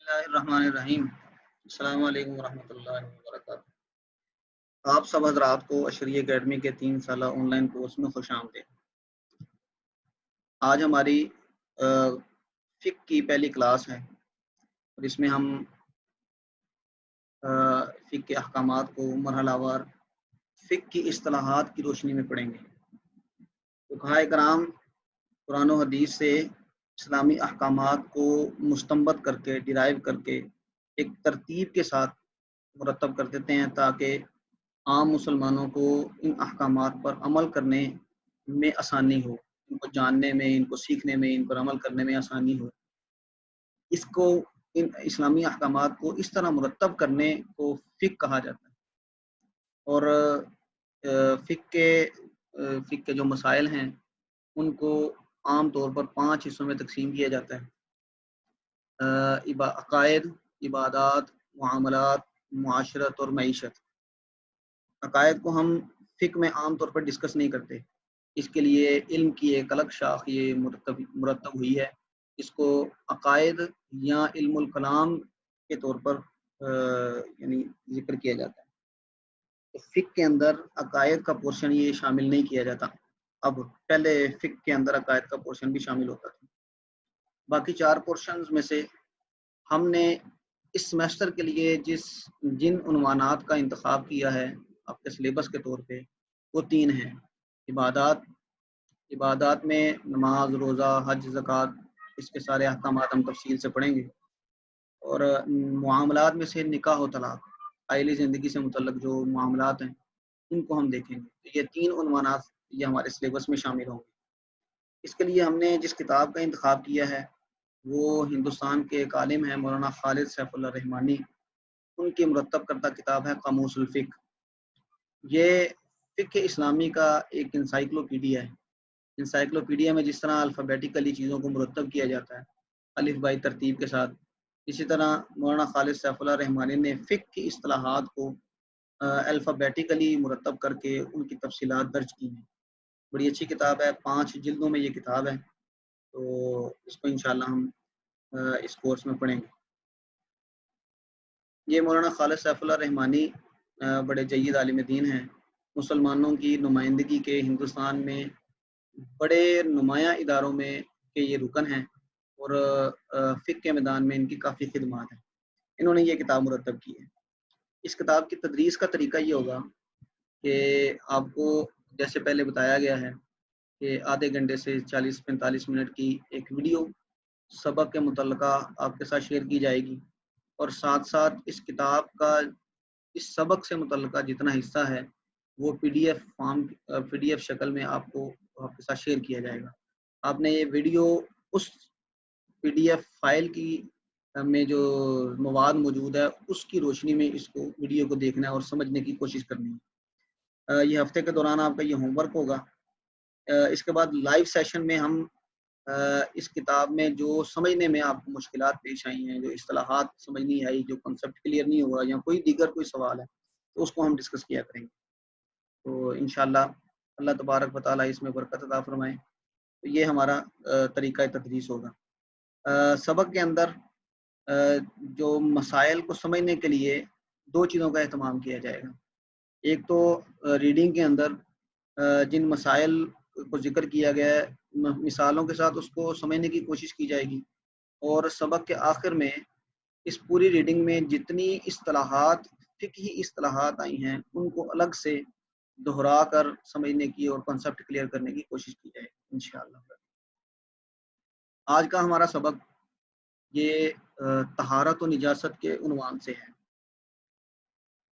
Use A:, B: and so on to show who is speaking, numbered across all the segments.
A: اللہ الرحمن الرحیم۔ السلام علیکم ورحمۃ اللہ وبرکاتہ۔ آپ سب حضرات کو اشری اکیڈمی کے 3 سالہ آن لائن کورس میں خوش آمدید۔ آج ہماری فقہ کی پہلی کلاس ہے اور اس میں ہم فقہ کے احکامات کو مرحلہ وار فقہ کی اصطلاحات کی روشنی میں پڑھیں گے۔ فقہاء کرام قرآن و حدیث سے اسلامی احکامات کو مستنبط کر کے ڈرائیو کر کے ایک ترتیب کے ساتھ مرتب کر دیتے ہیں تاکہ عام مسلمانوں کو ان احکامات پر عمل کرنے میں آسانی ہو، ان کو جاننے میں، ان کو سیکھنے میں، ان پر عمل کرنے میں آسانی ہو۔ اس کو ان اسلامی احکامات کو اس طرح مرتب کرنے کو فقہ کہا جاتا ہے۔ اور فقہ کے جو مسائل ہیں ان کو عام طور پر 5 حصوں میں تقسیم کیا جاتا ہے: عقائد، عبادات، معاملات، معاشرت اور معیشت۔ عقائد کو ہم فقہ میں عام طور پر ڈسکس نہیں کرتے، اس کے لیے علم کی ایک الگ شاخ یہ مرتب ہوئی ہے، اس کو عقائد یا علم الکلام کے طور پر یعنی ذکر کیا جاتا ہے۔ تو فقہ کے اندر عقائد کا پورشن یہ شامل نہیں کیا جاتا، اب پہلے فقہ کے اندر عقائد کا پورشن بھی شامل ہوتا تھا۔ باقی 4 پورشنز میں سے ہم نے اس سمیسٹر کے لیے جن عنوانات کا انتخاب کیا ہے آپ کے سلیبس کے طور پہ وہ 3 ہیں: عبادات میں نماز، روزہ، حج، زکوٰۃ، اس کے سارے احکامات ہم تفصیل سے پڑھیں گے۔ اور معاملات میں سے نکاح و طلاق، عائلی زندگی سے متعلق جو معاملات ہیں ان کو ہم دیکھیں گے۔ یہ 3 عنوانات یہ ہمارے سلیبس میں شامل ہوں گے۔ اس کے لیے ہم نے جس کتاب کا انتخاب کیا ہے وہ ہندوستان کے ایک عالم ہیں مولانا خالد سیف اللہ رحمانی، ان کی مرتب کردہ کتاب ہے قاموس الفقہ۔ یہ فقہ اسلامی کا ایک انسائکلوپیڈیا ہے۔ انسائکلوپیڈیا میں جس طرح الفابیٹیکلی چیزوں کو مرتب کیا جاتا ہے الف بائی ترتیب کے ساتھ، اسی طرح مولانا خالد سیف اللہ رحمانی نے فقہ کی اصطلاحات کو الفابیٹیکلی مرتب کر کے ان کی تفصیلات درج کی ہیں۔ بڑی اچھی کتاب ہے، 5 جلدوں میں یہ کتاب ہے، تو اس کو انشاءاللہ ہم اس کورس میں پڑھیں گے۔ یہ مولانا خالد سیف اللہ رحمانی بڑے جید عالم دین ہیں، مسلمانوں کی نمائندگی کے ہندوستان میں بڑے نمایاں اداروں میں کے یہ رکن ہیں اور فقہ کے میدان میں ان کی کافی خدمات ہیں۔ انہوں نے یہ کتاب مرتب کی ہے۔ اس کتاب کی تدریس کا طریقہ یہ ہوگا کہ آپ کو جیسے پہلے بتایا گیا ہے کہ آدھے گھنٹے سے 40-45 منٹ کی ایک ویڈیو سبق کے متعلقہ آپ کے ساتھ شیئر کی جائے گی، اور ساتھ ساتھ اس کتاب کا اس سبق سے متعلقہ جتنا حصہ ہے وہ پی ڈی ایف شکل میں آپ کے ساتھ شیئر کیا جائے گا۔ آپ نے یہ ویڈیو اس پی ڈی ایف فائل کی میں جو مواد موجود ہے اس کی روشنی میں اس کو ویڈیو کو دیکھنا ہے اور سمجھنے کی کوشش کرنی ہے۔ یہ ہفتے کے دوران آپ کا یہ ہوم ورک ہوگا۔ اس کے بعد لائیو سیشن میں ہم اس کتاب میں جو سمجھنے میں آپ کو مشکلات پیش آئی ہیں، جو اصطلاحات سمجھ نہیں آئی، جو کنسیپٹ کلیئر نہیں ہوا یا کوئی دیگر کوئی سوال ہے تو اس کو ہم ڈسکس کیا کریں گے۔ تو انشاءاللہ اللہ تبارک و تعالیٰ اس میں برکت عطا فرمائے۔ تو یہ ہمارا طریقہ تدریس ہوگا۔ سبق کے اندر جو مسائل کو سمجھنے کے لیے 2 چیزوں کا اہتمام کیا جائے گا۔ ایک تو ریڈنگ کے اندر جن مسائل کو ذکر کیا گیا ہے مثالوں کے ساتھ اس کو سمجھنے کی کوشش کی جائے گی، اور سبق کے آخر میں اس پوری ریڈنگ میں جتنی اصطلاحات فقہی اصطلاحات آئی ہیں ان کو الگ سے دہرا کر سمجھنے کی اور کنسیپٹ کلیئر کرنے کی کوشش کی جائے انشاءاللہ۔ آج کا ہمارا سبق یہ طہارت و نجاست کے عنوان سے ہے۔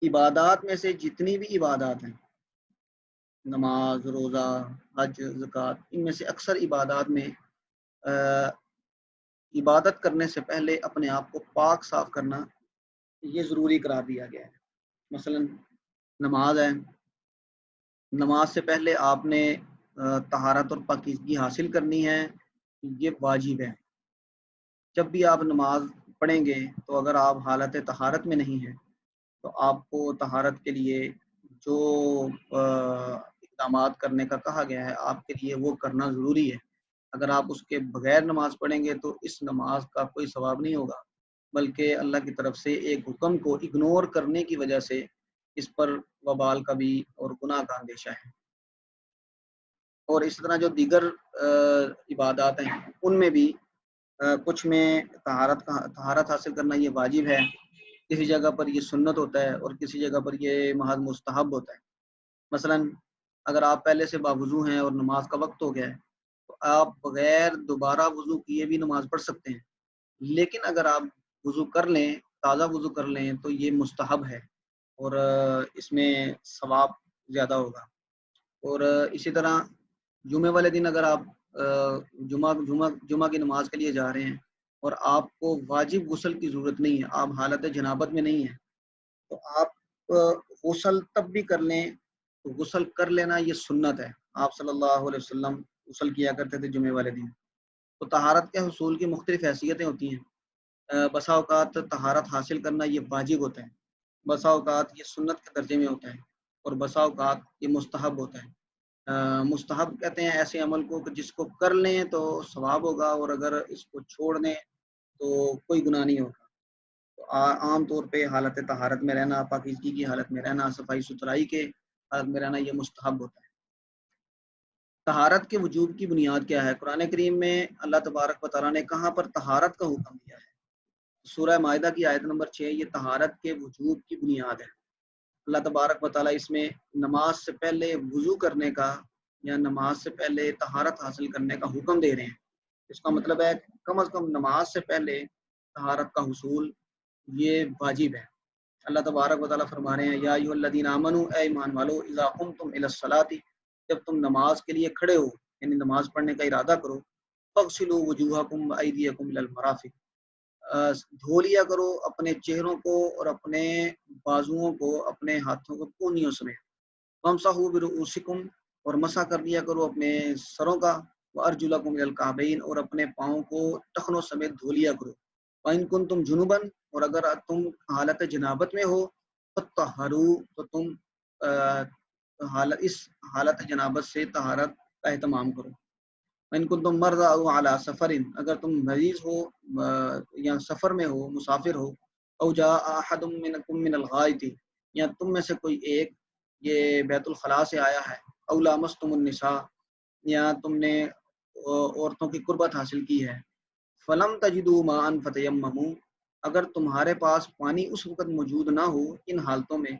A: عبادات میں سے جتنی بھی عبادات ہیں، نماز، روزہ، حج، زکوٰۃ، ان میں سے اکثر عبادات میں عبادت کرنے سے پہلے اپنے آپ کو پاک صاف کرنا یہ ضروری قرار دیا گیا ہے۔ مثلا نماز ہے، نماز سے پہلے آپ نے طہارت اور پاکیزگی حاصل کرنی ہے، یہ واجب ہے۔ جب بھی آپ نماز پڑھیں گے تو اگر آپ حالت طہارت میں نہیں ہیں تو آپ کو طہارت کے لیے جو اقدامات کرنے کا کہا گیا ہے آپ کے لیے وہ کرنا ضروری ہے۔ اگر آپ اس کے بغیر نماز پڑھیں گے تو اس نماز کا کوئی ثواب نہیں ہوگا، بلکہ اللہ کی طرف سے ایک حکم کو اگنور کرنے کی وجہ سے اس پر وبال کا بھی اور گناہ کا اندیشہ ہے۔ اور اس طرح جو دیگر عبادات ہیں ان میں بھی کچھ میں طہارت حاصل کرنا یہ واجب ہے، کسی جگہ پر یہ سنت ہوتا ہے اور کسی جگہ پر یہ محض مستحب ہوتا ہے۔ مثلا اگر آپ پہلے سے باوضو ہیں اور نماز کا وقت ہو گیا ہے تو آپ بغیر دوبارہ وضو کیے بھی نماز پڑھ سکتے ہیں، لیکن اگر آپ وضو کر لیں، تازہ وضو کر لیں تو یہ مستحب ہے اور اس میں ثواب زیادہ ہوگا۔ اور اسی طرح جمعے والے دن اگر آپ جمعہ کی نماز کے لیے جا رہے ہیں اور آپ کو واجب غسل کی ضرورت نہیں ہے، آپ حالت جنابت میں نہیں ہیں، تو آپ غسل تب بھی کر لیں۔ تو غسل کر لینا یہ سنت ہے، آپ صلی اللہ علیہ وسلم غسل کیا کرتے تھے جمعے والے دن۔ تو طہارت کے حصول کی مختلف حیثیتیں ہوتی ہیں، بسا اوقات طہارت حاصل کرنا یہ واجب ہوتا ہے، بسا اوقات یہ سنت کے درجے میں ہوتا ہے، اور بسا اوقات یہ مستحب ہوتا ہے۔ مستحب کہتے ہیں ایسے عمل کو کہ جس کو کر لیں تو ثواب ہوگا، اور اگر اس کو چھوڑ دیں تو کوئی گناہ نہیں ہوگا۔ تو عام طور پہ حالت طہارت میں رہنا، پاکیزگی کی حالت میں رہنا، صفائی ستھرائی کے حالت میں رہنا یہ مستحب ہوتا ہے۔ طہارت کے وجوب کی بنیاد کیا ہے؟ قرآن کریم میں اللہ تبارک و تعالیٰ نے کہاں پر طہارت کا حکم دیا ہے؟ سورہ مائدہ کی آیت نمبر 6 یہ طہارت کے وجوب کی بنیاد ہے۔ اللہ تبارک و تعالیٰ اس میں نماز سے پہلے وضو کرنے کا یا نماز سے پہلے طہارت حاصل کرنے کا حکم دے رہے ہیں۔ اس کا مطلب ہے کم از کم نماز سے پہلے طہارت کا حصول یہ واجب ہے۔ اللہ تبارک و تعالیٰ فرما رہے ہیں یا ایھا الذین آمنوا، اے ایمان والو، اذا قمتم الی الصلاۃ، جب تم نماز کے لیے کھڑے ہو یعنی نماز پڑھنے کا ارادہ کرو، فاغسلوا وجوہکم وایدیکم الی المرافق، دھو لیا کرو اپنے چہروں کو اور اپنے بازوؤں کو، اپنے ہاتھوں کو کونیوں سمیت، وامسحوا برؤوسکم، اور مسح کر لیا کرو اپنے سروں کا، وارجلکم الی الکعبین، اور اپنے پاؤں کو ٹخنوں سمیت دھو لیا کرو، وَإِن كُنتُمْ جُنُبًا، اور اگر تم حالت جنابت میں ہو، فَطَّهَّرُوا، تو تم اس حالت جنابت سے طہارت کا اہتمام کرو۔ وَإِن كُنتُمْ مَرْضَىٰ أَوْ عَلَىٰ سَفَرٍ، اگر تم مریض ہو یا سفر میں ہو، مسافر ہو، أَوْ جَاءَ أَحَدٌ مِّنكُم مِّنَ الْغَائِطِ، یا تم میں سے کوئی ایک یہ بیت الخلاء سے آیا ہے، أَوْ لَامَسْتُمُ النِّسَاءَ، یا تم نے عورتوں کی قربت حاصل کی ہے، فَلَمْ تَجِدُوا مَاءً فَتَيَمَّمُوا، اگر تمہارے پاس پانی اس وقت موجود نہ ہو ان حالتوں میں،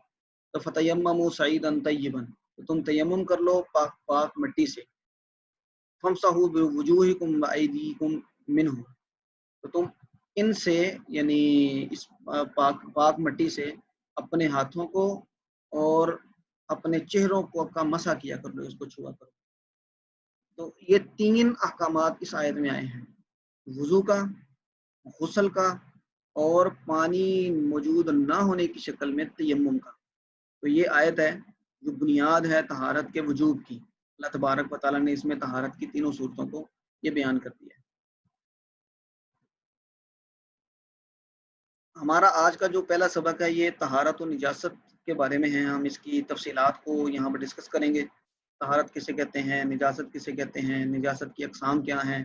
A: تو فَتَيَمَّمُوا صَعِيدًا طَيِّبًا، تو تم تیمم کر لو پاک پاک مٹی سے، فَامْسَحُوا بِوُجُوهِكُمْ وَأَيْدِيكُمْ مِنْهُ، تو تم ان سے یعنی اس پاک مٹی سے اپنے ہاتھوں کو اور اپنے چہروں کو کا مسح کیا کر لو، اس کو چھوا کرو۔ تو یہ تین احکامات اس آیت میں آئے ہیں، وضو کا، غسل کا، اور پانی موجود نہ ہونے کی شکل میں تیمم کا۔ تو یہ آیت ہے جو بنیاد ہے طہارت کے وجوب کی۔ اللہ تبارک و تعالیٰ نے اس میں طہارت کی تینوں صورتوں کو یہ بیان کر دیا ہے۔ ہمارا آج کا جو پہلا سبق ہے یہ طہارت و نجاست کے بارے میں ہے۔ ہم اس کی تفصیلات کو یہاں پر ڈسکس کریں گے۔ طہارت کسے کہتے ہیں، نجاست کسے کہتے ہیں، نجاست کی اقسام کیا ہیں،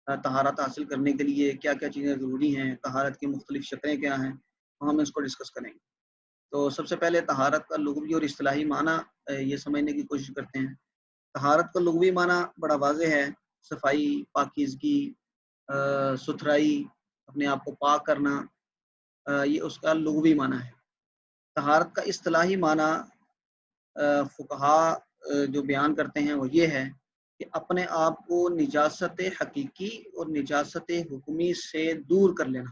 A: طہارت حاصل کرنے کے لیے کیا کیا چیزیں ضروری ہیں، طہارت کی مختلف شکلیں کیا ہیں، تو ہم اس کو ڈسکس کریں گے۔ تو سب سے پہلے طہارت کا لغوی اور اصطلاحی معنی یہ سمجھنے کی کوشش کرتے ہیں۔ طہارت کا لغوی معنی بڑا واضح ہے، صفائی، پاکیزگی، ستھرائی، اپنے آپ کو پاک کرنا، یہ اس کا لغوی معنی ہے۔ طہارت کا اصطلاحی معنی فقہا جو بیان کرتے ہیں وہ یہ ہے کہ اپنے آپ کو نجاست حقیقی اور نجاست حکمی سے دور کر لینا۔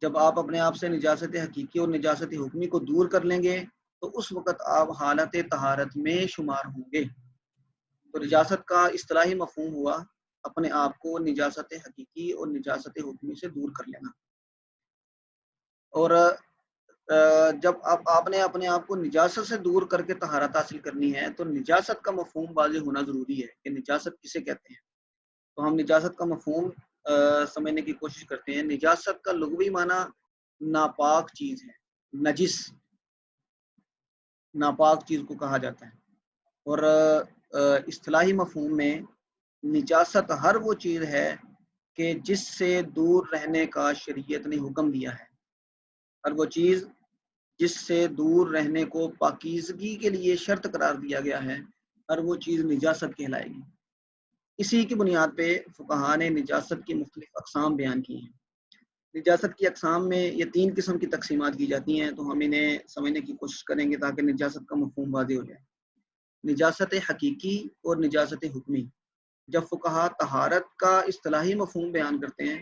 A: جب آپ اپنے آپ سے نجاست حقیقی اور نجاست حکمی کو دور کر لیں گے تو اس وقت آپ حالت طہارت میں شمار ہوں گے۔ تو نجاست کا اصطلاحی مفہوم ہوا اپنے آپ کو نجاست حقیقی اور نجاست حکمی سے دور کر لینا۔ اور جب آپ نے اپنے آپ کو نجاست سے دور کر کے طہارت حاصل کرنی ہے تو نجاست کا مفہوم واضح ہونا ضروری ہے کہ نجاست کسے کہتے ہیں۔ تو ہم نجاست کا مفہوم سمجھنے کی کوشش کرتے ہیں۔ نجاست کا لغوی معنی ناپاک چیز ہے، نجس، ناپاک چیز کو کہا جاتا ہے۔ اور اصطلاحی مفہوم میں نجاست ہر وہ چیز ہے کہ جس سے دور رہنے کا شریعت نے حکم دیا ہے، اور وہ چیز جس سے دور رہنے کو پاکیزگی کے لیے شرط قرار دیا گیا ہے، اور وہ چیز نجاست کہلائے گی۔ اسی کی بنیاد پہ فقہا نے نجاست کی مختلف اقسام بیان کی ہیں۔ نجاست کی اقسام میں یہ 3 قسم کی تقسیمات کی جاتی ہیں، تو ہم انہیں سمجھنے کی کوشش کریں گے تاکہ نجاست کا مفہوم واضح ہو جائے۔ نجاست حقیقی اور نجاست حکمی۔ جب فقہا طہارت کا اصطلاحی مفہوم بیان کرتے ہیں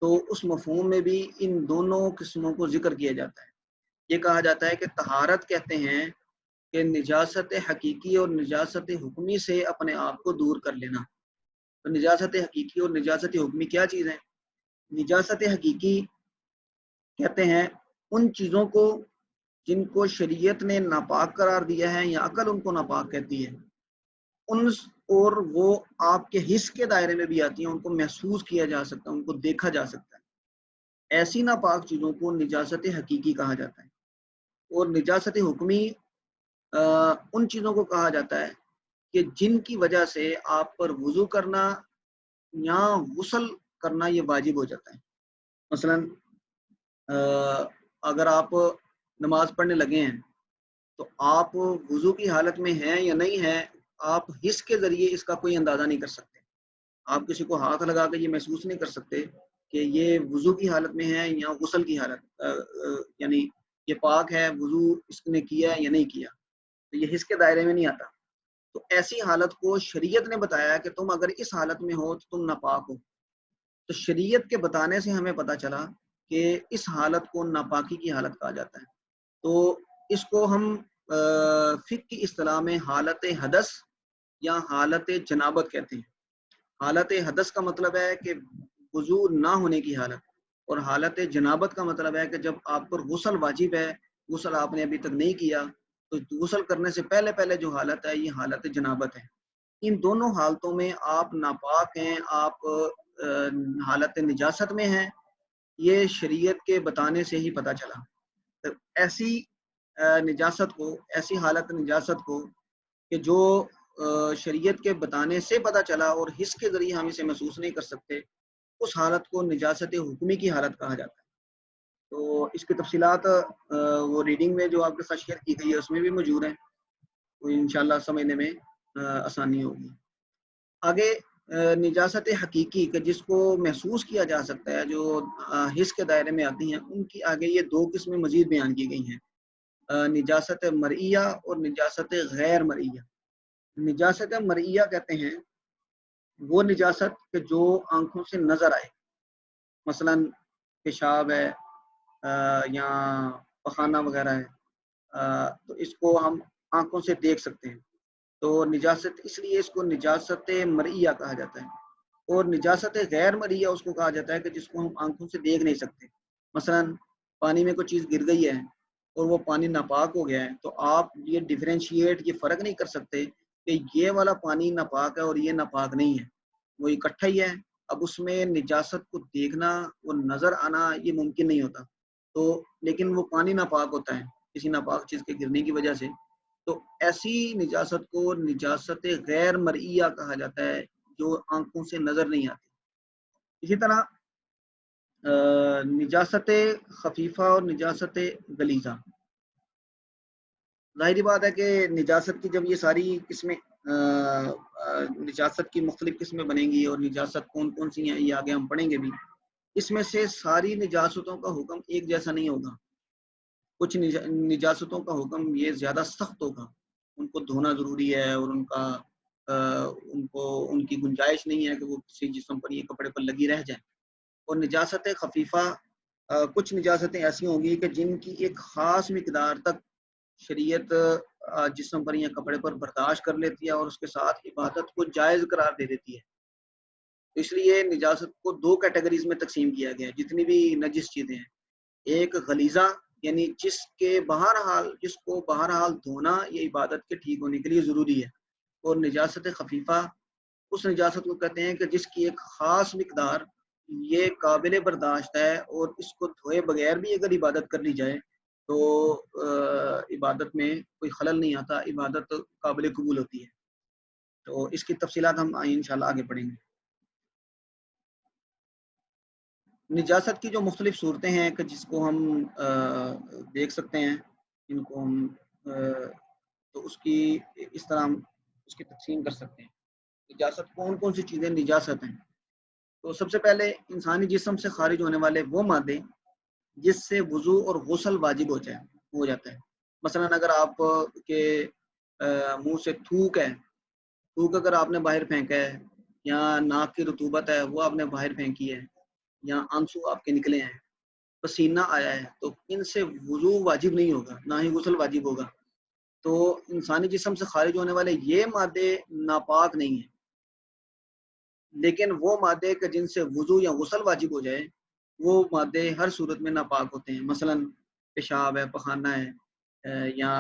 A: تو اس مفہوم میں بھی ان دونوں قسموں کو ذکر کیا جاتا ہے۔ یہ کہا جاتا ہے کہ طہارت کہتے ہیں کہ نجاست حقیقی اور نجاست حکمی سے اپنے آپ کو دور کر لینا۔ تو نجاست حقیقی اور نجاست حکمی کیا چیز ہے؟ نجاست حقیقی کہتے ہیں ان چیزوں کو جن کو شریعت نے ناپاک قرار دیا ہے یا عقل ان کو ناپاک کہتی ہے، ان اور وہ آپ کے حس کے دائرے میں بھی آتی ہیں، ان کو محسوس کیا جا سکتا ہے، ان کو دیکھا جا سکتا ہے۔ ایسی ناپاک چیزوں کو نجاست حقیقی کہا جاتا ہے۔ اور نجاست حکمی ان چیزوں کو کہا جاتا ہے کہ جن کی وجہ سے آپ پر وضو کرنا یا غسل کرنا یہ واجب ہو جاتا ہے۔ مثلا اگر آپ نماز پڑھنے لگے ہیں تو آپ وضو کی حالت میں ہیں یا نہیں ہیں، آپ حس کے ذریعے اس کا کوئی اندازہ نہیں کر سکتے۔ آپ کسی کو ہاتھ لگا کے یہ محسوس نہیں کر سکتے کہ یہ وضو کی حالت میں ہے یا غسل کی حالت، یعنی یہ پاک ہے، وضو اس نے کیا ہے یا نہیں کیا، تو یہ حس کے دائرے میں نہیں آتا۔ تو ایسی حالت کو شریعت نے بتایا کہ تم اگر اس حالت میں ہو تو تم ناپاک ہو۔ تو شریعت کے بتانے سے ہمیں پتہ چلا کہ اس حالت کو ناپاکی کی حالت کہا جاتا ہے۔ تو اس کو ہم فقہ کی اصطلاح میں حالت حدث یا حالت جنابت کہتے ہیں۔ حالت حدث کا مطلب ہے کہ وضو نہ ہونے کی حالت، اور حالت جنابت کا مطلب ہے کہ جب آپ پر غسل واجب ہے، غسل آپ نے ابھی تک نہیں کیا، تو غسل کرنے سے پہلے پہلے جو حالت ہے یہ حالت جنابت ہے۔ ان دونوں حالتوں میں آپ ناپاک ہیں، آپ حالت نجاست میں ہیں، یہ شریعت کے بتانے سے ہی پتہ چلا۔ تو ایسی نجاست کو، ایسی حالت نجاست کو کہ جو شریعت کے بتانے سے پتہ چلا اور حس کے ذریعے ہم اسے محسوس نہیں کر سکتے، اس حالت کو نجاست حکمی کی حالت کہا جاتا ہے۔ تو اس کی تفصیلات وہ ریڈنگ میں جو آپ کے ساتھ شیئر کی گئی ہے اس میں بھی موجود ہیں، تو انشاءاللہ سمجھنے میں آسانی ہوگی۔ آگے نجاست حقیقی کہ جس کو محسوس کیا جا سکتا ہے، جو حس کے دائرے میں آتی ہیں، ان کی آگے یہ 2 قسمیں مزید بیان کی گئی ہیں، نجاست مرئیہ اور نجاست غیر مرئیہ۔ نجاست مرئیہ کہتے ہیں وہ نجاست کہ جو آنکھوں سے نظر آئے، مثلا پیشاب ہے یا پخانہ وغیرہ ہے، تو اس کو ہم آنکھوں سے دیکھ سکتے ہیں، تو نجاست، اس لیے اس کو نجاست مرئیہ کہا جاتا ہے۔ اور نجاست غیر مرئیہ اس کو کہا جاتا ہے کہ جس کو ہم آنکھوں سے دیکھ نہیں سکتے۔ مثلا پانی میں کوئی چیز گر گئی ہے اور وہ پانی ناپاک ہو گیا ہے، تو آپ یہ ڈیفرینشیٹ، یہ فرق نہیں کر سکتے کہ یہ والا پانی ناپاک ہے اور یہ ناپاک نہیں ہے، وہ اکٹھا ہی ہے۔ اب اس میں نجاست کو دیکھنا، وہ نظر آنا یہ ممکن نہیں ہوتا، تو لیکن وہ پانی ناپاک ہوتا ہے کسی ناپاک چیز کے گرنے کی وجہ سے۔ تو ایسی نجاست کو نجاست غیر مرئیہ کہا جاتا ہے، جو آنکھوں سے نظر نہیں آتی۔ اسی طرح نجاست خفیفہ اور نجاست غلیظہ۔ ظاہری بات ہے کہ نجاست کی جب یہ ساری قسمیں نجاست کی مختلف قسمیں بنیں گی اور نجاست کون کون سی ہیں یہ آگے ہم پڑھیں گے بھی، اس میں سے ساری نجاستوں کا حکم ایک جیسا نہیں ہوگا۔ کچھ نجاستوں کا حکم یہ زیادہ سخت ہوگا، ان کو دھونا ضروری ہے، اور ان کی گنجائش نہیں ہے کہ وہ کسی جسم پر، یہ کپڑے پر لگی رہ جائیں۔ اور نجاست خفیفہ، کچھ نجاستیں ایسی ہوں گی کہ جن کی ایک خاص مقدار تک شریعت جسم پر یا کپڑے پر برداشت کر لیتی ہے اور اس کے ساتھ عبادت کو جائز قرار دے دیتی ہے۔ اس لیے نجاست کو 2 کیٹیگریز میں تقسیم کیا گیا ہے، جتنی بھی نجس چیزیں ہیں۔ ایک غلیظہ، یعنی جس کو بہرحال دھونا یہ عبادت کے ٹھیک ہونے کے لیے ضروری ہے۔ اور نجاست خفیفہ اس نجاست کو کہتے ہیں کہ جس کی ایک خاص مقدار یہ قابل برداشت ہے، اور اس کو دھوئے بغیر بھی اگر عبادت کر لی جائے تو عبادت میں کوئی خلل نہیں آتا، عبادت قابل قبول ہوتی ہے۔ تو اس کی تفصیلات ہم انشاءاللہ آگے پڑھیں گے۔ نجاست کی جو مختلف صورتیں ہیں کہ جس کو ہم دیکھ سکتے ہیں، ان کو ہم تو اس کی اس طرح ہم اس کی تقسیم کر سکتے ہیں۔ نجاست کون کون سی چیزیں نجاست ہیں؟ تو سب سے پہلے انسانی جسم سے خارج ہونے والے وہ مادے جس سے وضو اور غسل واجب ہو جاتا ہے۔ مثلا اگر آپ کے منہ سے تھوک ہے، تھوک اگر آپ نے باہر پھینکا ہے، یا ناک کی رطوبت ہے وہ آپ نے باہر پھینکی ہے، یا آنسو آپ کے نکلے ہیں، پسینہ آیا ہے، تو ان سے وضو واجب نہیں ہوگا، نہ ہی غسل واجب ہوگا۔ تو انسانی جسم سے خارج ہونے والے یہ مادے ناپاک نہیں ہیں، لیکن وہ مادے کہ جن سے وضو یا غسل واجب ہو جائے وہ مادے ہر صورت میں ناپاک ہوتے ہیں۔ مثلا پیشاب ہے، پخانہ ہے، یا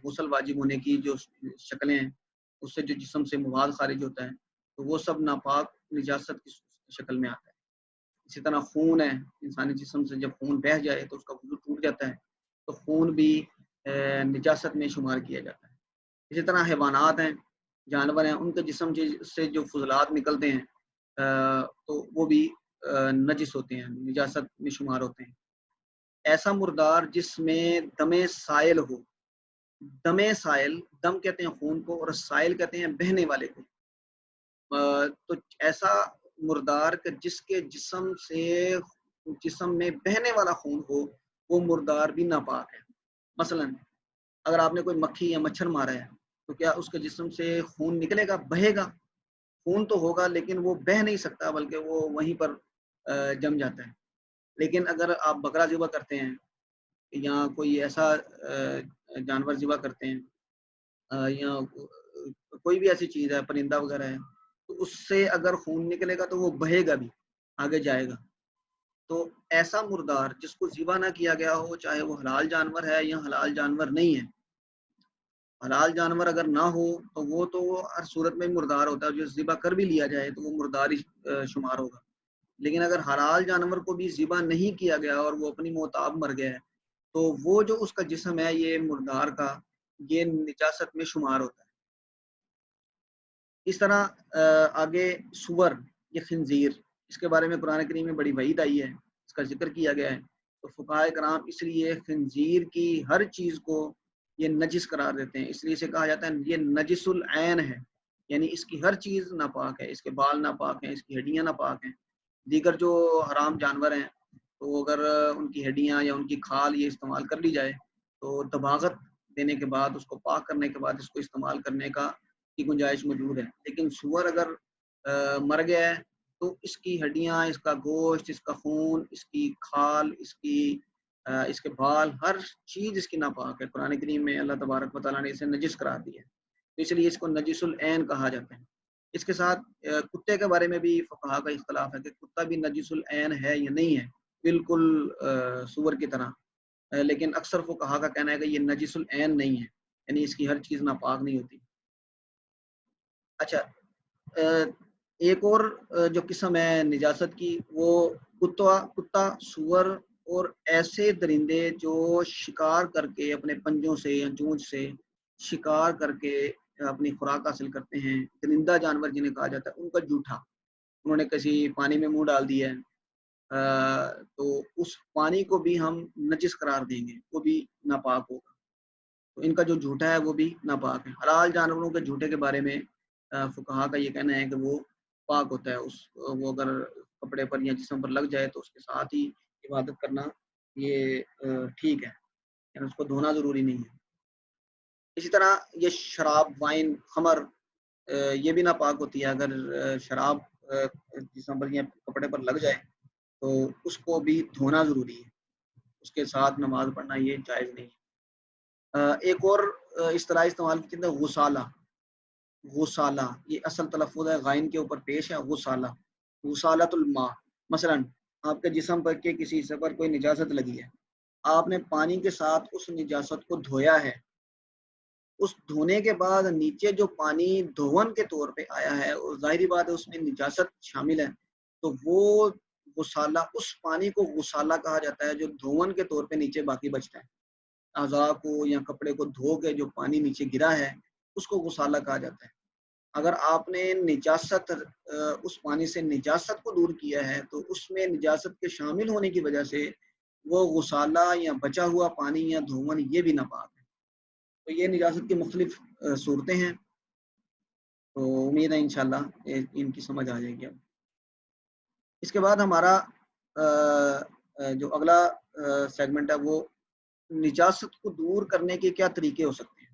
A: غسل واجب ہونے کی جو شکلیں ہیں، اس سے جو جسم سے مواد خارج ہوتا ہے تو وہ سب ناپاک نجاست کی شکل میں آتا ہے۔ اسی طرح خون ہے، انسانی جسم سے جب خون بہہ جائے تو اس کا وضو ٹوٹ جاتا ہے، تو خون بھی نجاست میں شمار کیا جاتا ہے۔ اسی طرح حیوانات ہیں، جانور ہیں، ان کے جسم سے جو فضلات نکلتے ہیں تو وہ بھی نجس ہوتے ہیں، نجاست میں شمار ہوتے ہیں۔ ایسا مردار جس میں دم سائل ہو، دم سائل، دم کہتے ہیں خون کو اور سائل کہتے ہیں بہنے والے کو، تو ایسا مردار کہ جس کے جسم میں بہنے والا خون ہو وہ مردار بھی ناپاک ہے۔ مثلا اگر آپ نے کوئی مکھی یا مچھر مارا ہے تو کیا اس کے جسم سے خون نکلے گا؟ بہے گا؟ خون تو ہوگا لیکن وہ بہہ نہیں سکتا، بلکہ وہ وہیں پر جم جاتا ہے۔ لیکن اگر آپ بکرا ذبح کرتے ہیں یا کوئی ایسا جانور ذبح کرتے ہیں، یا کوئی بھی ایسی چیز ہے، پرندہ وغیرہ ہے، تو اس سے اگر خون نکلے گا تو وہ بہے گا بھی، آگے جائے گا۔ تو ایسا مردار جس کو ذبح نہ کیا گیا ہو، چاہے وہ حلال جانور ہے یا حلال جانور نہیں ہے، حلال جانور اگر نہ ہو تو وہ تو ہر صورت میں مردار ہوتا ہے، جو ذبح کر بھی لیا جائے تو وہ مردار ہی شمار ہوگا۔ لیکن اگر حلال جانور کو بھی ذبح نہیں کیا گیا اور وہ اپنی موتاب مر گیا ہے تو وہ جو اس کا جسم ہے یہ مردار کا، یہ نجاست میں شمار ہوتا ہے۔ اس طرح آگے سور یا خنزیر، اس کے بارے میں قرآن کریم میں بڑی وعید آئی ہے، اس کا ذکر کیا گیا ہے۔ تو فقہائے کرام اس لیے خنزیر کی ہر چیز کو یہ نجس قرار دیتے ہیں، اس لیے اسے کہا جاتا ہے یہ نجس العین ہے، یعنی اس کی ہر چیز ناپاک ہے، اس کے بال ناپاک ہیں، اس کی ہڈیاں ناپاک ہیں۔ دیگر جو حرام جانور ہیں تو اگر ان کی ہڈیاں یا ان کی کھال یہ استعمال کر لی جائے تو دباغت دینے کے بعد، اس کو پاک کرنے کے بعد اس کو استعمال کرنے کی گنجائش موجود ہے۔ لیکن سور اگر مر گیا ہے تو اس کی ہڈیاں، اس کا گوشت، اس کا خون، اس کی کھال، اس کے بال، ہر چیز اس کی ناپاک ہے۔ قرآن کریم میں اللہ تبارک و تعالیٰ نے اسے نجس قرار دیا ہے، تو اس لیے اس کو نجس العین کہا جاتا ہے۔ اس کے ساتھ کتے کے بارے میں بھی فقہا کا اختلاف ہے کہ کتا بھی نجس العین ہے یا نہیں ہے، بالکل سور کی طرح، لیکن اکثر فقہا کا کہنا ہے کہ یہ نجس العین نہیں ہے، یعنی اس کی ہر چیز ناپاک نہیں ہوتی۔ اچھا، ایک اور جو قسم ہے نجاست کی وہ کتا، سور اور ایسے درندے جو شکار کر کے اپنے پنجوں سے یا چونچ سے شکار کر کے اپنی خوراک حاصل کرتے ہیں، درندہ جانور جنہیں کہا جاتا ہے، ان کا جوٹھا انہوں نے کسی پانی میں منہ ڈال دیا ہے تو اس پانی کو بھی ہم نجس قرار دیں گے، وہ بھی ناپاک ہوگا۔ تو ان کا جو جھوٹا ہے وہ بھی ناپاک ہے۔ حلال جانوروں کے جھوٹے کے بارے میں فقہا کا یہ کہنا ہے کہ وہ پاک ہوتا ہے، وہ اگر کپڑے پر یا جسم پر لگ جائے تو اس کے ساتھ ہی عبادت کرنا یہ ٹھیک ہے، یعنی اس کو دھونا ضروری نہیں ہے۔ اسی طرح یہ شراب، وائن، خمر یہ بھی ناپاک ہوتی ہے۔ اگر شراب جسم پر یا کپڑے پر لگ جائے تو اس کو بھی دھونا ضروری ہے، اس کے ساتھ نماز پڑھنا یہ جائز نہیں ہے۔ ایک اور اصطلاح استعمال کی جاتی ہے غسالہ۔ غسالہ یہ اصل تلفظ ہے، غائن کے اوپر پیش ہے، غسالہ، غسالۃ الماء۔ مثلا آپ کے جسم پر کے کسی حصے پر کوئی نجاست لگی ہے، آپ نے پانی کے ساتھ اس نجاست کو دھویا ہے، اس دھونے کے بعد نیچے جو پانی دھون کے طور پہ آیا ہے اور ظاہری بات ہے اس میں نجاست شامل ہے، تو وہ غسالہ، اس پانی کو غسالہ کہا جاتا ہے جو دھون کے طور پہ نیچے باقی بچتا ہے۔ اعضاء کو یا کپڑے کو دھو کے جو پانی نیچے گرا ہے اس کو غسالہ کہا جاتا ہے۔ اگر آپ نے نجاست اس پانی سے نجاست کو دور کیا ہے تو اس میں نجاست کے شامل ہونے کی وجہ سے وہ غسالہ یا بچا ہوا پانی یا دھون یہ بھی ناپاک ہے۔ تو یہ نجاست کی مختلف صورتیں ہیں، تو امید ہے انشاءاللہ ان کی سمجھ آ جائے گی اب۔ اس کے بعد ہمارا جو اگلا سیگمنٹ ہے وہ نجاست کو دور کرنے کے کیا طریقے ہو سکتے ہیں،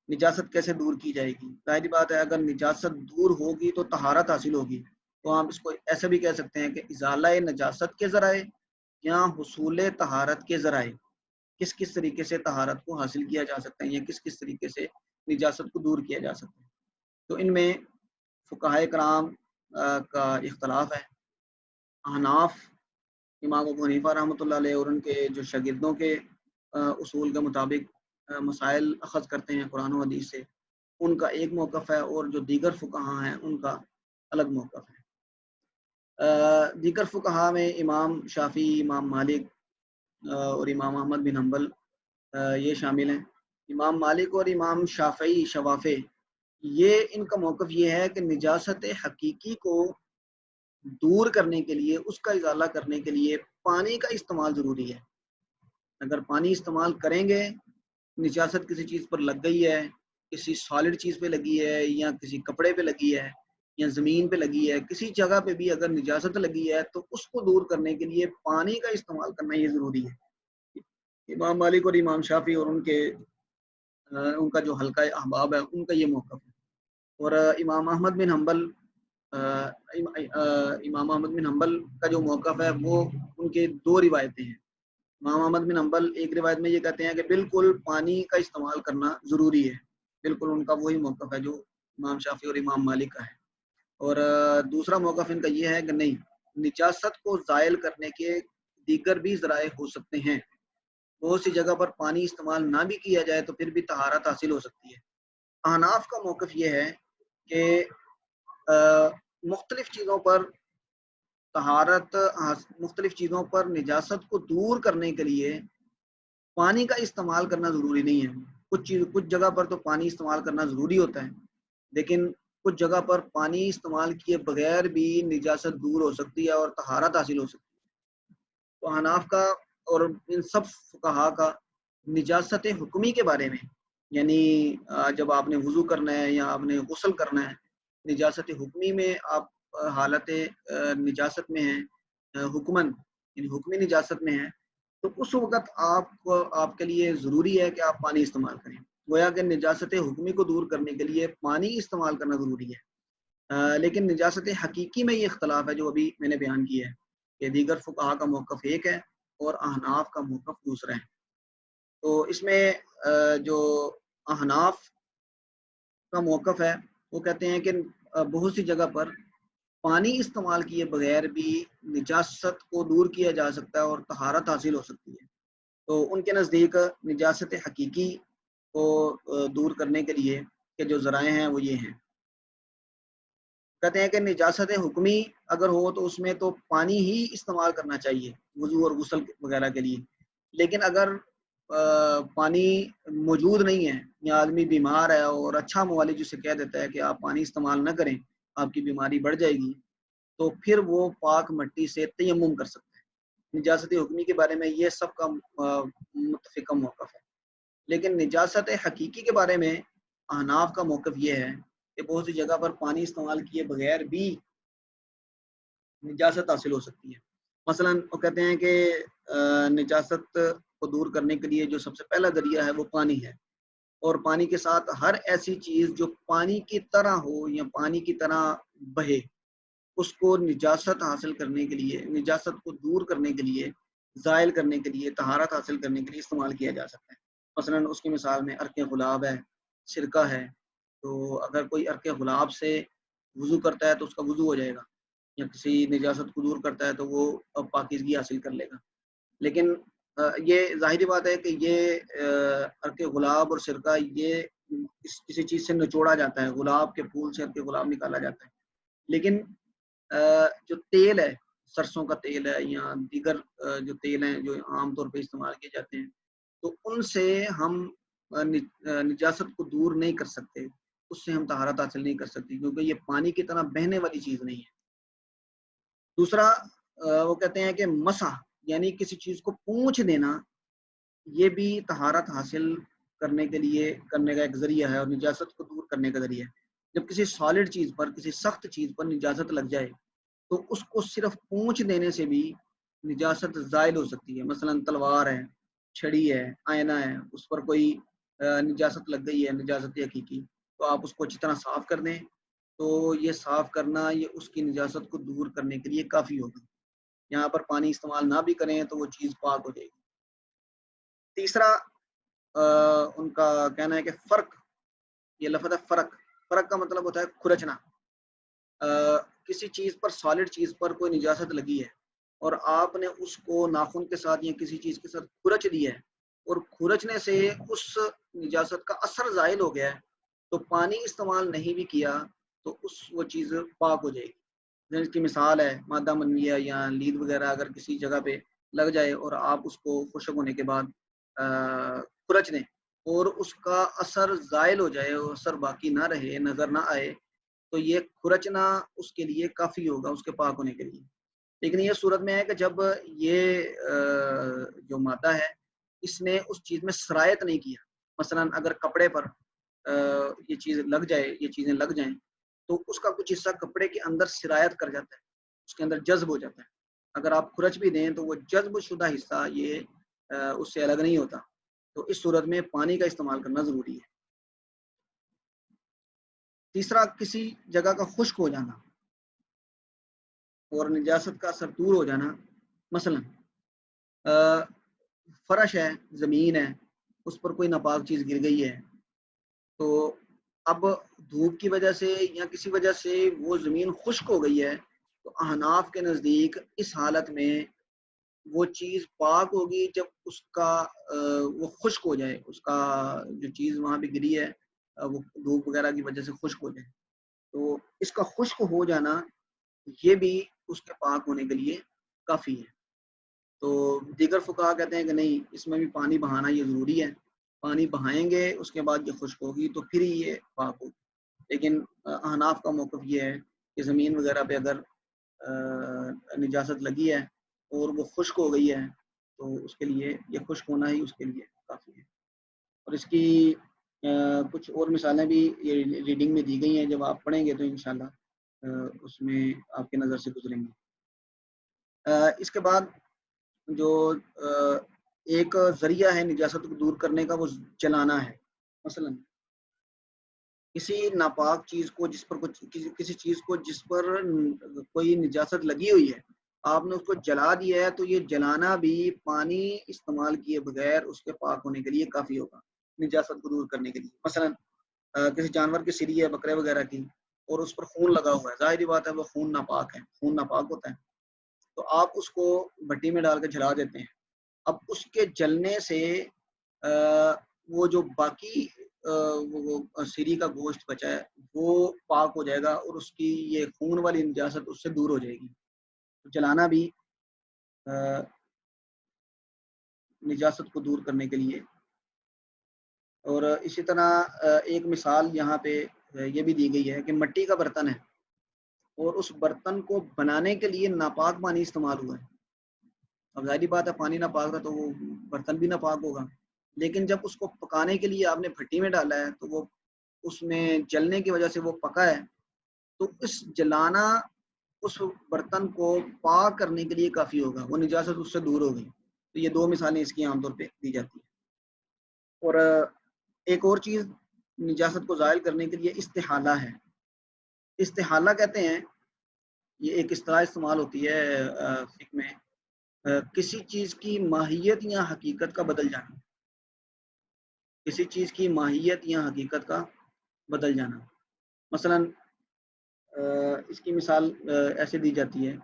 A: نجاست کیسے دور کی جائے گی۔ ظاہری بات ہے اگر نجاست دور ہوگی تو طہارت حاصل ہوگی، تو ہم اس کو ایسے بھی کہہ سکتے ہیں کہ ازالہ نجاست کے ذرائع یا حصول طہارت کے ذرائع، کس کس طریقے سے طہارت کو حاصل کیا جا سکتا ہے یا کس کس طریقے سے نجاست کو دور کیا جا سکتا ہے۔ تو ان میں فقہائے کرام کا اختلاف ہے۔ احناف، امام ابو حنیفہ رحمۃ اللہ علیہ اور ان کے جو شاگردوں کے اصول کے مطابق مسائل اخذ کرتے ہیں قرآن و حدیث سے، ان کا ایک موقف ہے، اور جو دیگر فقہاء ہیں ان کا الگ موقف ہے۔ دیگر فقہاء میں امام شافعی، امام مالک اور امام احمد بن حنبل یہ شامل ہیں۔ امام مالک اور امام شافعی شوافع یہ ان کا موقف یہ ہے کہ نجاست حقیقی کو دور کرنے کے لیے، اس کا ازالہ کرنے کے لیے پانی کا استعمال ضروری ہے۔ اگر پانی استعمال کریں گے، نجاست کسی چیز پر لگ گئی ہے، کسی سالڈ چیز پہ لگی ہے یا کسی کپڑے پہ لگی ہے یا زمین پہ لگی ہے، کسی جگہ پہ بھی اگر نجاست لگی ہے تو اس کو دور کرنے کے لیے پانی کا استعمال کرنا یہ ضروری ہے۔ امام مالک اور امام شافعی اور ان کا جو حلقہ احباب ہے ان کا یہ موقف ہے۔ اور امام احمد بن حنبل امام احمد بن حنبل کا جو موقف ہے وہ ان کے دو روایتیں ہیں۔ امام احمد بن حنبل ایک روایت میں یہ کہتے ہیں کہ بالکل پانی کا استعمال کرنا ضروری ہے، بالکل ان کا وہی موقف ہے جو امام شافعی اور امام مالک کا ہے۔ اور دوسرا موقف ان کا یہ ہے کہ نہیں، نجاست کو زائل کرنے کے دیگر بھی ذرائع ہو سکتے ہیں، بہت سی جگہ پر پانی استعمال نہ بھی کیا جائے تو پھر بھی طہارت حاصل ہو سکتی ہے۔ احناف کا موقف یہ ہے کہ مختلف چیزوں پر طہارت، مختلف چیزوں پر نجاست کو دور کرنے کے لیے پانی کا استعمال کرنا ضروری نہیں ہے۔ کچھ جگہ پر تو پانی استعمال کرنا ضروری ہوتا ہے، لیکن کچھ جگہ پر پانی استعمال کیے بغیر بھی نجاست دور ہو سکتی ہے اور طہارت حاصل ہو سکتی ہے۔ تو حناف کا اور ان سب فقہا کا نجاست حکمی کے بارے میں، یعنی جب آپ نے وضو کرنا ہے یا آپ نے غسل کرنا ہے، نجاست حکمی میں آپ حالت نجاست میں ہیں، حکمن یعنی حکمی نجاست میں ہیں، تو اس وقت آپ کے لیے ضروری ہے کہ آپ پانی استعمال کریں۔ گویا کہ نجاست حکمی کو دور کرنے کے لیے پانی استعمال کرنا ضروری ہے۔ لیکن نجاست حقیقی میں یہ اختلاف ہے جو ابھی میں نے بیان کیا ہے کہ دیگر فقہا کا موقف ایک ہے اور احناف کا موقف دوسرا ہے۔ تو اس میں جو احناف کا موقف ہے وہ کہتے ہیں کہ بہت سی جگہ پر پانی استعمال کیے بغیر بھی نجاست کو دور کیا جا سکتا ہے اور طہارت حاصل ہو سکتی ہے۔ تو ان کے نزدیک نجاست حقیقی کو دور کرنے کے لیے کے جو ذرائع ہیں وہ یہ ہیں۔ کہتے ہیں کہ نجاست حکمی اگر ہو تو اس میں تو پانی ہی استعمال کرنا چاہیے وضو اور غسل وغیرہ کے لیے، لیکن اگر پانی موجود نہیں ہے یا آدمی بیمار ہے اور اچھا معالج اسے کہہ دیتا ہے کہ آپ پانی استعمال نہ کریں، آپ کی بیماری بڑھ جائے گی، تو پھر وہ پاک مٹی سے تیمم کر سکتا ہے۔ نجاست حکمی کے بارے میں یہ سب کا متفقہ موقف ہے، لیکن نجاست حقیقی کے بارے میں احناف کا موقف یہ ہے کہ بہت سی جگہ پر پانی استعمال کیے بغیر بھی نجاست حاصل ہو سکتی ہے۔ مثلا وہ کہتے ہیں کہ نجاست کو دور کرنے کے لیے جو سب سے پہلا ذریعہ ہے وہ پانی ہے، اور پانی کے ساتھ ہر ایسی چیز جو پانی کی طرح ہو یا پانی کی طرح بہے، اس کو نجاست حاصل کرنے کے لیے، نجاست کو دور کرنے کے لیے، زائل کرنے کے لیے، طہارت حاصل کرنے کے لیے استعمال کیا جا سکتا ہے۔ مثلا اس کی مثال میں عرق گلاب ہے، سرکہ ہے، تو اگر کوئی عرق گلاب سے وضو کرتا ہے تو اس کا وضو ہو جائے گا، یا کسی نجاست کو دور کرتا ہے تو وہ پاکیزگی حاصل کر لے گا۔ لیکن یہ ظاہری بات ہے کہ یہ عرق گلاب اور سرکہ یہ کسی چیز سے نچوڑا جاتا ہے، گلاب کے پھول سے عرق گلاب نکالا جاتا ہے، لیکن جو تیل ہے، سرسوں کا تیل ہے یا دیگر جو تیل ہیں جو عام طور پہ استعمال کیے جاتے ہیں، تو ان سے ہم نجاست کو دور نہیں کر سکتے۔ اس سے ہم طہارت حاصل نہیں کر سکتے، کیونکہ یہ پانی کی طرح بہنے والی چیز نہیں ہے۔ دوسرا وہ کہتے ہیں کہ مسح یعنی کسی چیز کو پونچھ دینا، یہ بھی طہارت حاصل کرنے کے لیے کرنے کا ایک ذریعہ ہے اور نجاست کو دور کرنے کا ذریعہ ہے۔ جب کسی سالڈ چیز پر، کسی سخت چیز پر نجاست لگ جائے تو اس کو صرف پونچھ دینے سے بھی نجاست زائل ہو سکتی ہے۔ مثلا تلوار ہے، چھڑی ہے، آئینہ ہے، اس پر کوئی نجاست لگ گئی ہے، نجاست حقیقی، تو آپ اس کو اچھی طرح صاف کر دیں، تو یہ صاف کرنا یہ اس کی نجاست کو دور کرنے کے لیے کافی ہوگا۔ یہاں پر پانی استعمال نہ بھی کریں تو وہ چیز پاک ہو جائے گی۔ تیسرا ان کا کہنا ہے کہ فرق، یہ لفظ ہے فرق، فرق کا مطلب ہوتا ہے کھرچنا۔ کسی چیز پر، سالڈ چیز پر کوئی نجاست لگی ہے اور آپ نے اس کو ناخن کے ساتھ یا کسی چیز کے ساتھ کھرچ دیا ہے اور کھرچنے سے اس نجاست کا اثر زائل ہو گیا ہے، تو پانی استعمال نہیں بھی کیا تو وہ چیز پاک ہو جائے گی۔ جس کی مثال ہے مادہ منویہ یا لید وغیرہ اگر کسی جگہ پہ لگ جائے اور آپ اس کو خشک ہونے کے بعد کھرچ دیں اور اس کا اثر زائل ہو جائے اور اثر باقی نہ رہے، نظر نہ آئے، تو یہ کھرچنا اس کے لیے کافی ہوگا اس کے پاک ہونے کے لیے۔ لیکن یہ صورت میں ہے کہ جب یہ جو مادہ ہے اس نے اس چیز میں سرایت نہیں کیا، مثلا اگر کپڑے پر یہ چیز لگ جائے، یہ چیزیں لگ جائیں تو اس کا کچھ حصہ کپڑے کے اندر سرایت کر جاتا ہے، اس کے اندر جذب ہو جاتا ہے۔ اگر آپ کھرچ بھی دیں تو وہ جذب شدہ حصہ یہ اس سے الگ نہیں ہوتا، تو اس صورت میں پانی کا استعمال کرنا ضروری ہے۔ تیسرا، کسی جگہ کا خشک ہو جانا اور نجاست کا اثر دور ہو جانا۔ مثلا فرش ہے، زمین ہے، اس پر کوئی ناپاک چیز گر گئی ہے، تو اب دھوپ کی وجہ سے یا کسی وجہ سے وہ زمین خشک ہو گئی ہے، تو احناف کے نزدیک اس حالت میں وہ چیز پاک ہوگی جب اس کا وہ خشک ہو جائے، اس کا جو چیز وہاں پہ گری ہے وہ دھوپ وغیرہ کی وجہ سے خشک ہو جائے، تو اس کا خشک ہو جانا یہ بھی اس کے پاک ہونے کے لیے کافی ہے۔ تو دیگر فقہا کہتے ہیں کہ نہیں، اس میں بھی پانی بہانا یہ ضروری ہے، پانی بہائیں گے اس کے بعد یہ خشک ہوگی تو پھر ہی یہ پاک ہوگی۔ لیکن احناف کا موقف یہ ہے کہ زمین وغیرہ پہ اگر نجاست لگی ہے اور وہ خشک ہو گئی ہے تو اس کے لیے یہ خشک ہونا ہی اس کے لیے کافی ہے۔ اور اس کی کچھ اور مثالیں بھی یہ ریڈنگ میں دی گئی ہیں، جب آپ پڑھیں گے تو انشاءاللہ اس میں آپ کے نظر سے گزریں گے۔ اس کے بعد جو ایک ذریعہ ہے نجاست کو دور کرنے کا، وہ جلانا ہے۔ مثلا کسی ناپاک چیز کو جس پر کسی چیز کو جس پر کوئی نجاست لگی ہوئی ہے، آپ نے اس کو جلا دیا ہے، تو یہ جلانا بھی پانی استعمال کیے بغیر اس کے پاک ہونے کے لیے کافی ہوگا، نجاست کو دور کرنے کے لیے۔ مثلا کسی جانور کی سری ہے، بکرے وغیرہ کی، اور اس پر خون لگا ہوا ہے، ظاہری بات ہے وہ خون ناپاک ہے، خون ناپاک ہوتا ہے، تو آپ اس کو بھٹی میں ڈال کے جلا دیتے ہیں۔ اب اس کے جلنے سے وہ جو باقی وہ سری کا گوشت بچا ہے وہ پاک ہو جائے گا اور اس کی یہ خون والی نجاست اس سے دور ہو جائے گی۔ جلانا بھی نجاست کو دور کرنے کے لیے۔ اور اسی طرح ایک مثال یہاں پہ یہ بھی دی گئی ہے کہ مٹی کا برتن ہے اور اس برتن کو بنانے کے لیے ناپاک پانی استعمال ہوا ہے۔ اب ظاہری بات ہے پانی ناپاک تھا تو وہ برتن بھی ناپاک ہوگا، لیکن جب اس کو پکانے کے لیے آپ نے بھٹی میں ڈالا ہے تو وہ اس میں جلنے کی وجہ سے وہ پکا ہے، تو اس جلانا اس برتن کو پاک کرنے کے لیے کافی ہوگا، وہ نجاست اس سے دور ہوگی۔ تو یہ دو مثالیں اس کی عام طور پہ دی جاتی ہیں۔ اور ایک اور چیز نجاست کو زائل کرنے کے لیے استحالہ ہے۔ استحالہ کہتے ہیں، یہ ایک اصطلاح استعمال ہوتی ہے فقہ میں، کسی چیز کی ماہیت یا حقیقت کا بدل جانا، کسی چیز کی ماہیت یا حقیقت کا بدل جانا۔ مثلا اس کی مثال ایسے دی جاتی ہے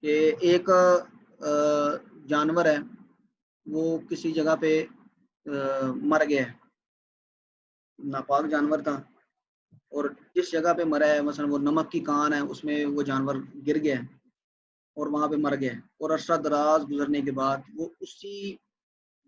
A: کہ ایک جانور ہے، وہ کسی جگہ پہ مر گیا ہے، ناپاک جانور تھا، اور جس جگہ پہ مرا ہے، مثلا وہ نمک کی کان ہے، اس میں وہ جانور گر گیا ہے اور وہاں پہ مر گیا ہے، اور عرصہ دراز گزرنے کے بعد وہ اسی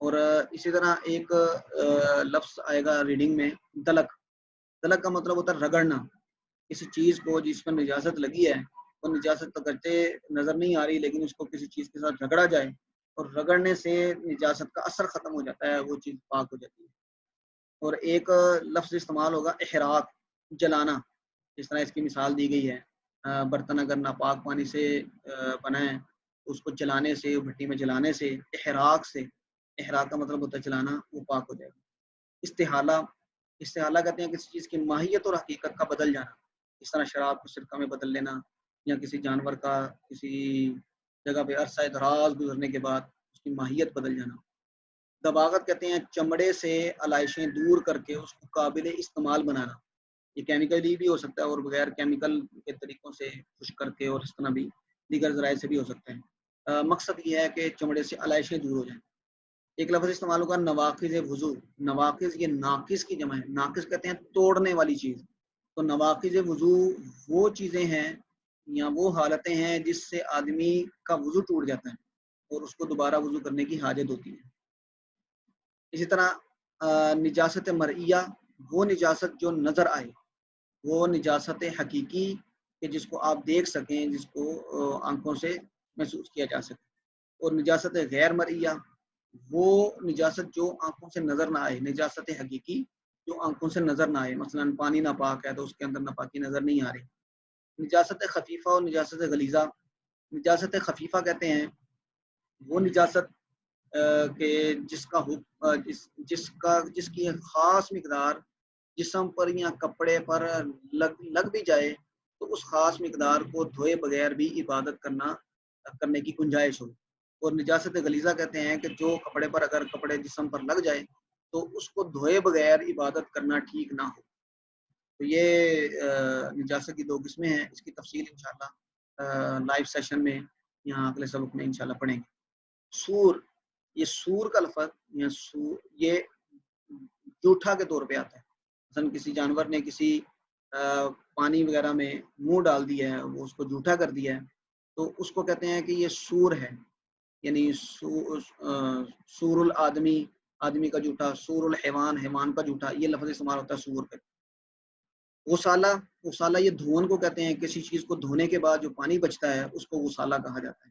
A: اور اسی طرح ایک لفظ آئے گا ریڈنگ میں دلک. دلک کا مطلب ہوتا ہے رگڑنا. کسی چیز کو جس پر نجاست لگی ہے وہ نجاست تو کرتے نظر نہیں آ رہی لیکن اس کو کسی چیز کے ساتھ رگڑا جائے اور رگڑنے سے نجاست کا اثر ختم ہو جاتا ہے, وہ چیز پاک ہو جاتی ہے. اور ایک لفظ استعمال ہوگا احراق, جلانا. جس طرح اس کی مثال دی گئی ہے, برتن اگر ناپاک پانی سے بنا ہے اس کو جلانے سے, بھٹی میں جلانے سے, احراق سے, احراق کا مطلب ہوتا ہے جلانا, وہ پاک ہو جائے گا. استحالہ, استحالہ کہتے ہیں کسی چیز کی ماہیت اور حقیقت کا بدل جانا. اس طرح شراب کو سرقہ میں بدل لینا, یا کسی جانور کا کسی جگہ پہ عرصہ دراز گزرنے کے بعد اس کی ماہیت بدل جانا. دباغت کہتے ہیں چمڑے سے علائشیں دور کر کے اس کو قابل استعمال بنانا. یہ کیمیکلی بھی ہو سکتا ہے اور بغیر کیمیکل کے طریقوں سے خشک کر کے اور اس طرح بھی دیگر ذرائع سے بھی ہو سکتا ہے. مقصد یہ ہے کہ چمڑے سے علائشیں دور ہو جائیں. ایک لفظ استعمال ہوگا نواقض وضو. نواقض یہ ناقص کی جمع ہے, ناقص کہتے ہیں توڑنے والی چیز. تو نواقض وضو وہ چیزیں ہیں یا وہ حالتیں ہیں جس سے آدمی کا وضو ٹوٹ جاتا ہے اور اس کو دوبارہ وضو کرنے کی حاجت ہوتی ہے. اسی طرح نجاست مرئیہ, وہ نجاست جو نظر آئے, وہ نجاست حقیقی کہ جس کو آپ دیکھ سکیں, جس کو آنکھوں سے محسوس کیا جا سکے. اور نجاست غیر مرئیہ, وہ نجاست جو آنکھوں سے نظر نہ آئے. نجاست حقیقی جو آنکھوں سے نظر نہ آئے, مثلا پانی ناپاک ہے تو اس کے اندر ناپاکی نظر نہیں آ رہی. نجاست خفیفہ اور نجاست غلیظہ. نجاست خفیفہ کہتے ہیں وہ نجاست کہ جس کی خاص مقدار جسم پر یا کپڑے پر لگ بھی جائے تو اس خاص مقدار کو دھوئے بغیر بھی عبادت کرنے کی گنجائش ہو. اور نجاست غلیظہ کہتے ہیں کہ جو کپڑے پر اگر کپڑے جسم پر لگ جائے تو اس کو دھوئے بغیر عبادت کرنا ٹھیک نہ ہو. تو یہ نجاست کی دو قسمیں ہیں. اس کی تفصیل انشاءاللہ لائیو سیشن میں یا اگلے سبق میں انشاءاللہ پڑھیں گے. سور, یہ سور کا لفظ یہ جوٹھا کے طور پہ آتا ہے. مثلا کسی جانور نے کسی پانی وغیرہ میں منہ ڈال دیا ہے, وہ اس کو جوٹھا کر دیا ہے, تو اس کو کہتے ہیں کہ یہ سور ہے. یعنی سور الآدمی, آدمی کا جوٹا. سور الحیوان, حیوان کا جوٹا. یہ لفظ استعمال ہوتا ہے سور پہ. غسالہ, غسالہ یہ دھون کو کہتے ہیں. کسی چیز کو دھونے کے بعد جو پانی بچتا ہے اس کو غسالہ کہا جاتا ہے.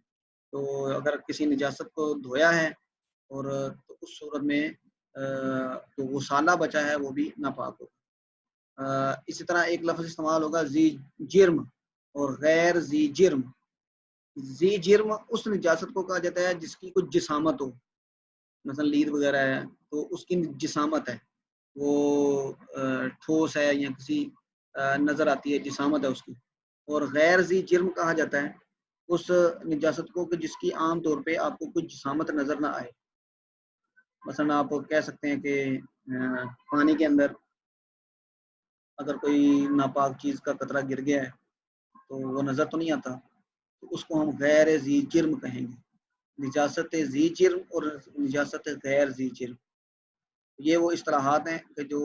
A: تو اگر کسی نجاست کو دھویا ہے اور تو اس صورت میں جو غسالہ بچا ہے وہ بھی ناپاک ہوگا. اسی طرح ایک لفظ استعمال ہوگا ذی جرم اور غیر ذی جرم. ذی جرم اس نجاست کو کہا جاتا ہے جس کی کچھ جسامت ہو, مثلا لید وغیرہ ہے تو اس کی جسامت ہے, وہ ٹھوس ہے یا کسی نظر آتی ہے, جسامت ہے اس کی. اور غیر ذی جرم کہا جاتا ہے اس نجاست کو کہ جس کی عام طور پہ آپ کو کچھ جسامت نظر نہ آئے. مثلا آپ کہہ سکتے ہیں کہ پانی کے اندر اگر کوئی ناپاک چیز کا قطرہ گر گیا ہے تو وہ نظر تو نہیں آتا, تو اس کو ہم غیر ذی جرم کہیں گے. نجاست ذی جرم اور نجاست غیر ذی جرم, یہ وہ اصطلاحات ہیں کہ جو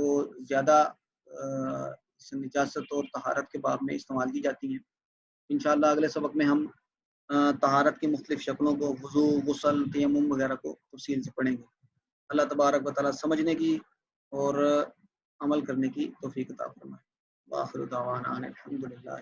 A: زیادہ نجاست اور طہارت کے باب میں استعمال کی جاتی ہیں. انشاءاللہ اگلے سبق میں ہم طہارت کی مختلف شکلوں کو, وضو, غسل, تیمم وغیرہ کو تفصیل سے پڑھیں گے. اللہ تبارک و تعالی سمجھنے کی اور عمل کرنے کی توفیق عطا فرمائے. وآخر دعوانا الحمدللہ.